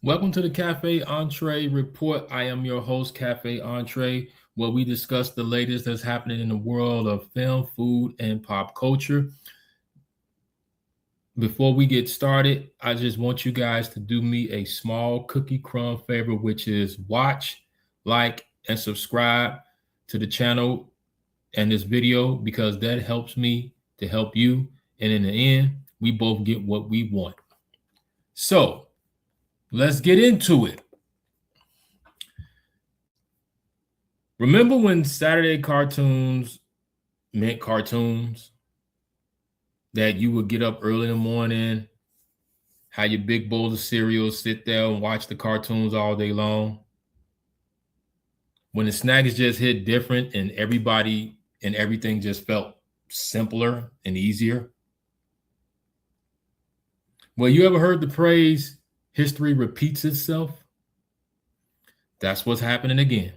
Welcome to the Cafe Entree Report. I am your host, Cafe Entree, where we discuss the latest that's happening in the world of film, food, and pop culture. Before we get started, I just want you guys to do me a small cookie crumb favor, which is watch, like, and subscribe to the channel and this video because that helps me to help you. And in the end, we both get what we want. So let's get into it. Remember when Saturday cartoons meant cartoons? That you would get up early in the morning, have your big bowl of cereal, sit there and watch the cartoons all day long. When the snacks just hit different and everybody and everything just felt simpler and easier. Well, you ever heard the phrase, history repeats itself? That's what's happening again.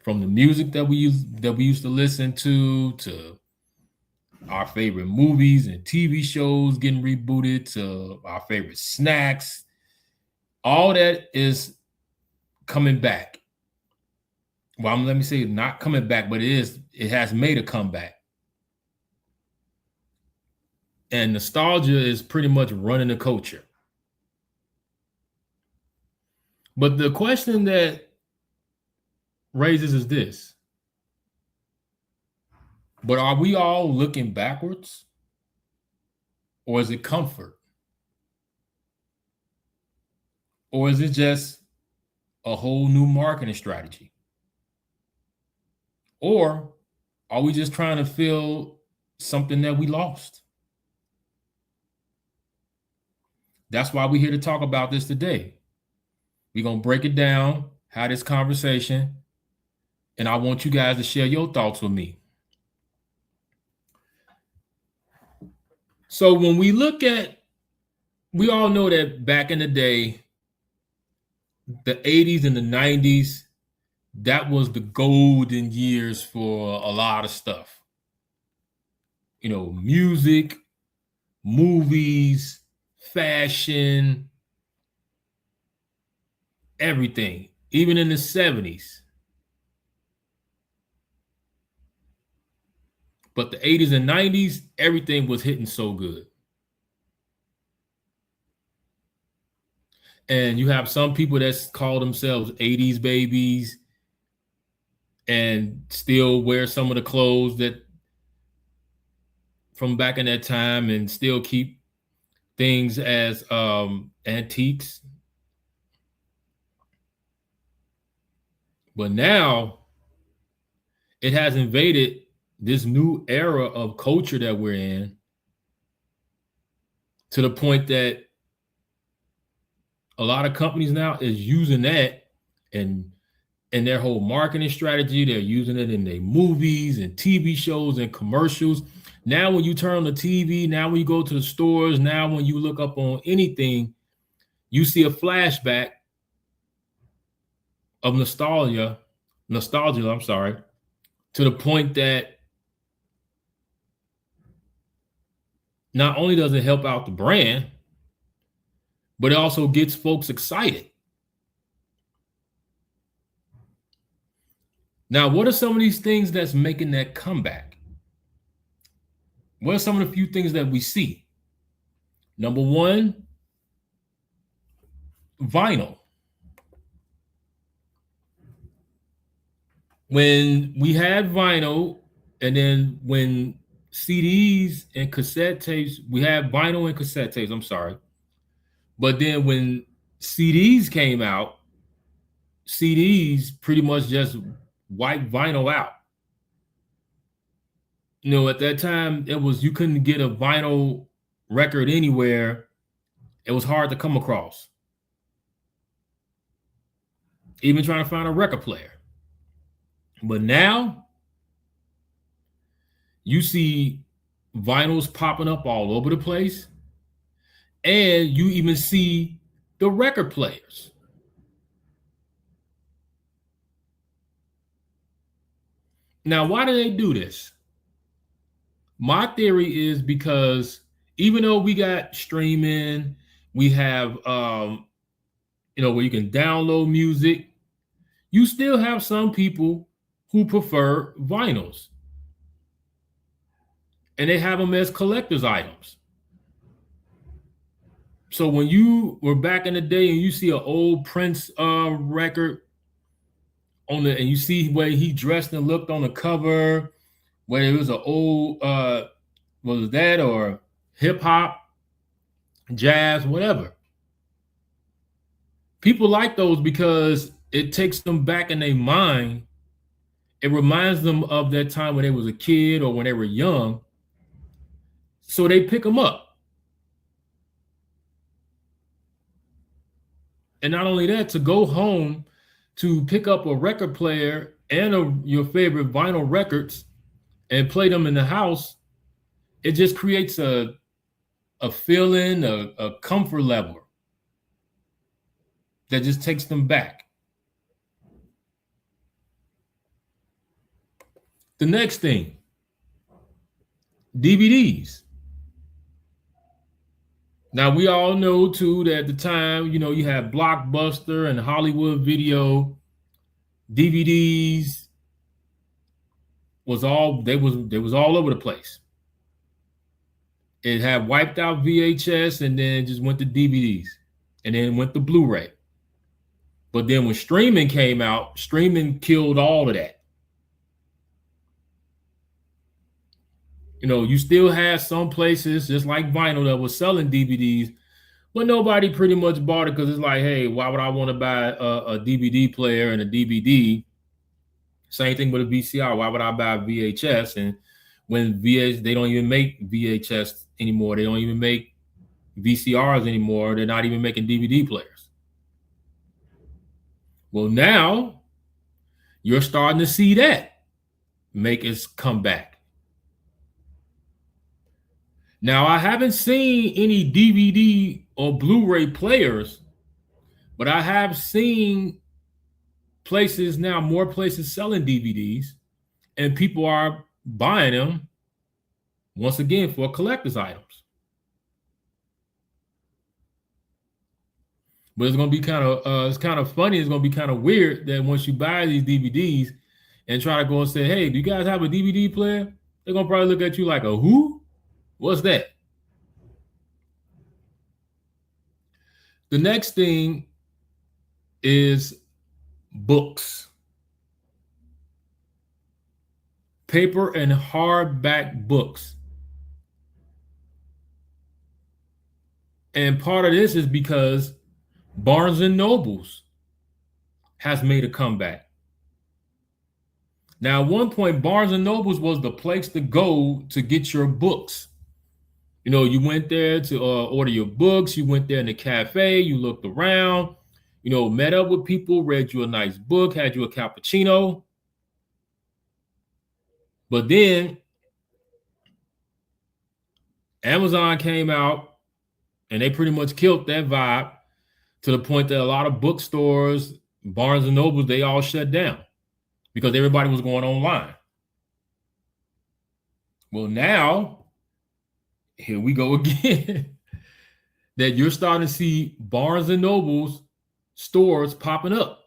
From the music that we used to listen to our favorite movies and TV shows getting rebooted, to our favorite snacks, all that is coming back. Well, let me say not coming back, but it has made a comeback. And nostalgia is pretty much running the culture. But the question that raises is this: but are we all looking backwards? Or is it comfort? Or is it just a whole new marketing strategy? Or are we just trying to fill something that we lost? That's why we're here to talk about this today. We're going to break it down, have this conversation, and I want you guys to share your thoughts with me. So when we look at, we all know that back in the day, the 80s and the 90s, that was the golden years for a lot of stuff. You know, music, movies, fashion, everything, even in the 70s. But the 80s and 90s, everything was hitting so good. And you have some people that call themselves 80s babies and still wear some of the clothes that from back in that time and still keep things as antiques. But now it has invaded this new era of culture that we're in, to the point that a lot of companies now is using that and their whole marketing strategy. They're using it in their movies and TV shows and commercials. Now, when you turn on the TV, now when you go to the stores, now when you look up on anything, you see a flashback of nostalgia, I'm sorry, to the point that not only does it help out the brand, but it also gets folks excited. Now, what are some of these things that's making that comeback? What are some of the few things that we see? Number one, vinyl. When we had vinyl, and then when CDs and cassette tapes, we had vinyl and cassette tapes, I'm sorry. But then when CDs came out, CDs pretty much just wiped vinyl out. You know, at that time, you couldn't get a vinyl record anywhere. It was hard to come across. Even trying to find a record player. But now you see vinyls popping up all over the place. And you even see the record players. Now, why do they do this? My theory is because even though we got streaming, We have, where you can download music. You still have some people who prefer vinyls, and they have them as collector's items. So when you were back in the day and you see an old Prince record and you see where he dressed and looked on the cover, whether it was an old was that or hip hop, jazz, whatever. People like those because it takes them back in their mind. It reminds them of that time when they was a kid or when they were young. So they pick them up. And not only that, to go home to pick up a record player and your favorite vinyl records and play them in the house, it just creates a feeling, a comfort level that just takes them back. The next thing, DVDs. Now, we all know, too, that at the time, you had Blockbuster and Hollywood Video. DVDs was all over the place. It had wiped out VHS and then just went to DVDs and then went to Blu-ray. But then when streaming came out, streaming killed all of that. You still had some places, just like vinyl, that was selling DVDs, but nobody pretty much bought it because it's like, hey, why would I want to buy a DVD player and a DVD? Same thing with a VCR. Why would I buy a VHS? And when they don't even make VHS anymore. They don't even make VCRs anymore. They're not even making DVD players. Well, now you're starting to see that make its comeback. Now, I haven't seen any DVD or Blu-ray players, but I have seen more places selling DVDs, and people are buying them once again for collector's items. But it's going to be it's kind of funny. It's going to be kind of weird that once you buy these DVDs and try to go and say, hey, do you guys have a DVD player? They're going to probably look at you like, a who? What's that? The next thing is books. Paper and hardback books. And part of this is because Barnes and Nobles has made a comeback. Now, at one point, Barnes and Nobles was the place to go to get your books. You went there to order your books. You went there in the cafe. You looked around, met up with people, read you a nice book, had you a cappuccino. But then Amazon came out and they pretty much killed that vibe to the point that a lot of bookstores, Barnes and Nobles, they all shut down because everybody was going online. Well, now, here we go again, that you're starting to see Barnes and Nobles stores popping up.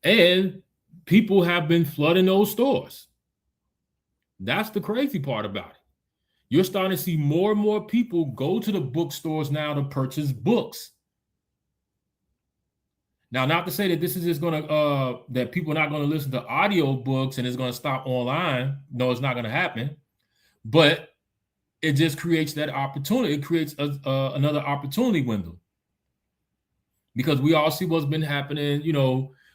And people have been flooding those stores. That's the crazy part about it. You're starting to see more and more people go to the bookstores now to purchase books. Now, not to say that this is just going to, that people are not going to listen to audio books and it's going to stop online. No, it's not going to happen. But it just creates that opportunity. It creates another opportunity window. Because we all see what's been happening,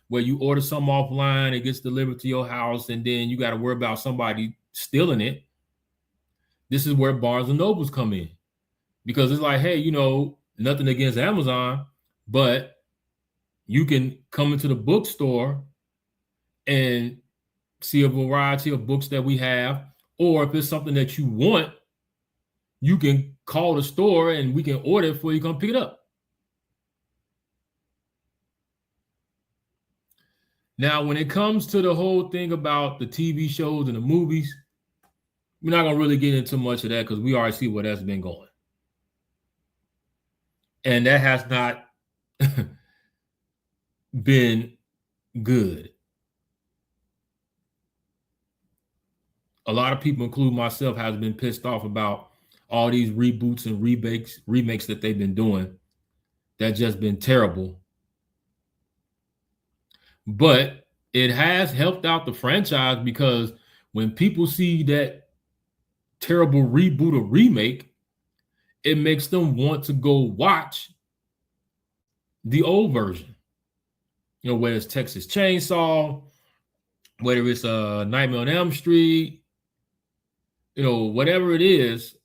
where you order something offline, it gets delivered to your house, and then you got to worry about somebody stealing it. This is where Barnes and Nobles come in. Because it's like, hey, nothing against Amazon, but you can come into the bookstore and see a variety of books that we have. Or if it's something that you want, you can call the store and we can order it before you come pick it up. Now, when it comes to the whole thing about the TV shows and the movies, we're not going to really get into much of that because we already see where that's been going. And that has not been good. A lot of people, including myself, has been pissed off about all these reboots and remakes that they've been doing. That's just been terrible. But it has helped out the franchise because when people see that terrible reboot or remake, it makes them want to go watch the old version. You know, whether it's Texas Chainsaw, whether it's Nightmare on Elm Street, you know, whatever it is,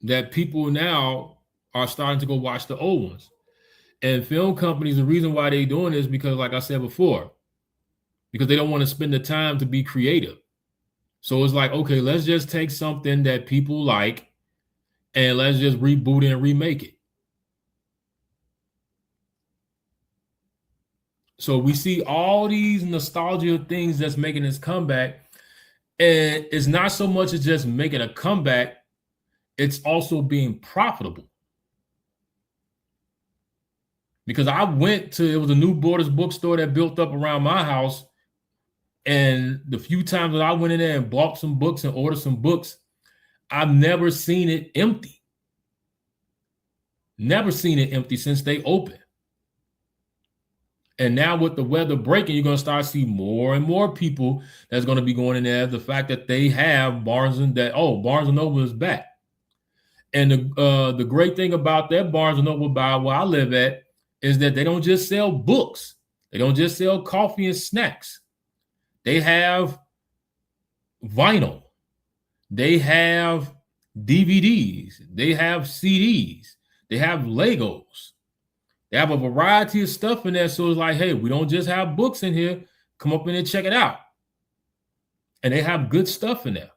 that people now are starting to go watch the old ones. And film companies, the reason why they're doing this because, like I said before, because they don't want to spend the time to be creative. So it's like, okay, let's just take something that people like and let's just reboot it and remake it. So we see all these nostalgia things that's making this comeback. And it's not so much as just making a comeback, it's also being profitable. Because I went to, it was a New Borders bookstore that built up around my house. And the few times that I went in there and bought some books and ordered some books, I've never seen it empty. Never seen it empty since they opened. And now with the weather breaking, you're going to start to see more and more people that's going to be going in there. The fact that they have Barnes and Noble is back. And the great thing about that Barnes and Noble by where I live at is that they don't just sell books. They don't just sell coffee and snacks. They have vinyl. They have DVDs. They have CDs. They have Legos. They have a variety of stuff in there. So it's like, hey, we don't just have books in here. Come up in and check it out. And they have good stuff in there.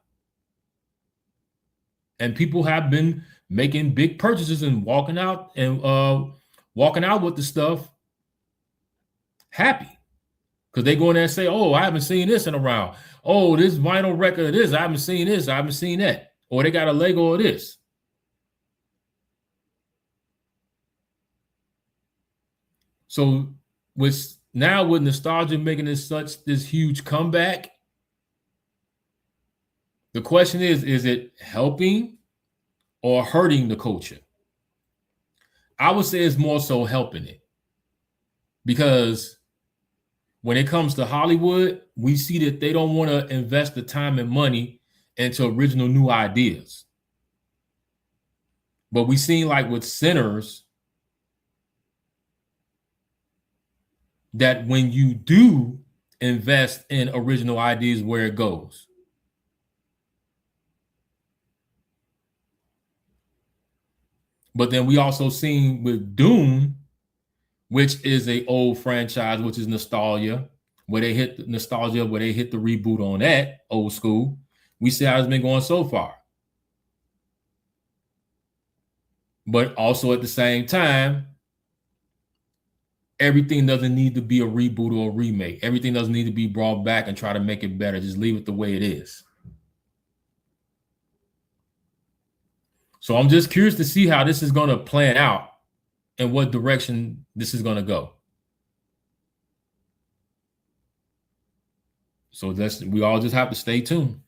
And people have been making big purchases and walking out with the stuff happy. Because they go in there and say, oh, I haven't seen this in a while. Oh, this vinyl record of this, I haven't seen this, I haven't seen that. Or they got a Lego of this. So with nostalgia making this huge comeback, the question is it helping or hurting the culture? I would say it's more so helping it. Because when it comes to Hollywood, we see that they don't want to invest the time and money into original new ideas. But we seen like with Sinners, that when you do invest in original ideas, where it goes. But then we also seen with Dune, which is a old franchise, which is nostalgia, where they hit the reboot on that old school. We see how it's been going so far. But also at the same time, everything doesn't need to be a reboot or a remake. Everything doesn't need to be brought back and try to make it better. Just leave it the way it is. So I'm just curious to see how this is going to plan out and what direction this is going to go. So we all just have to stay tuned.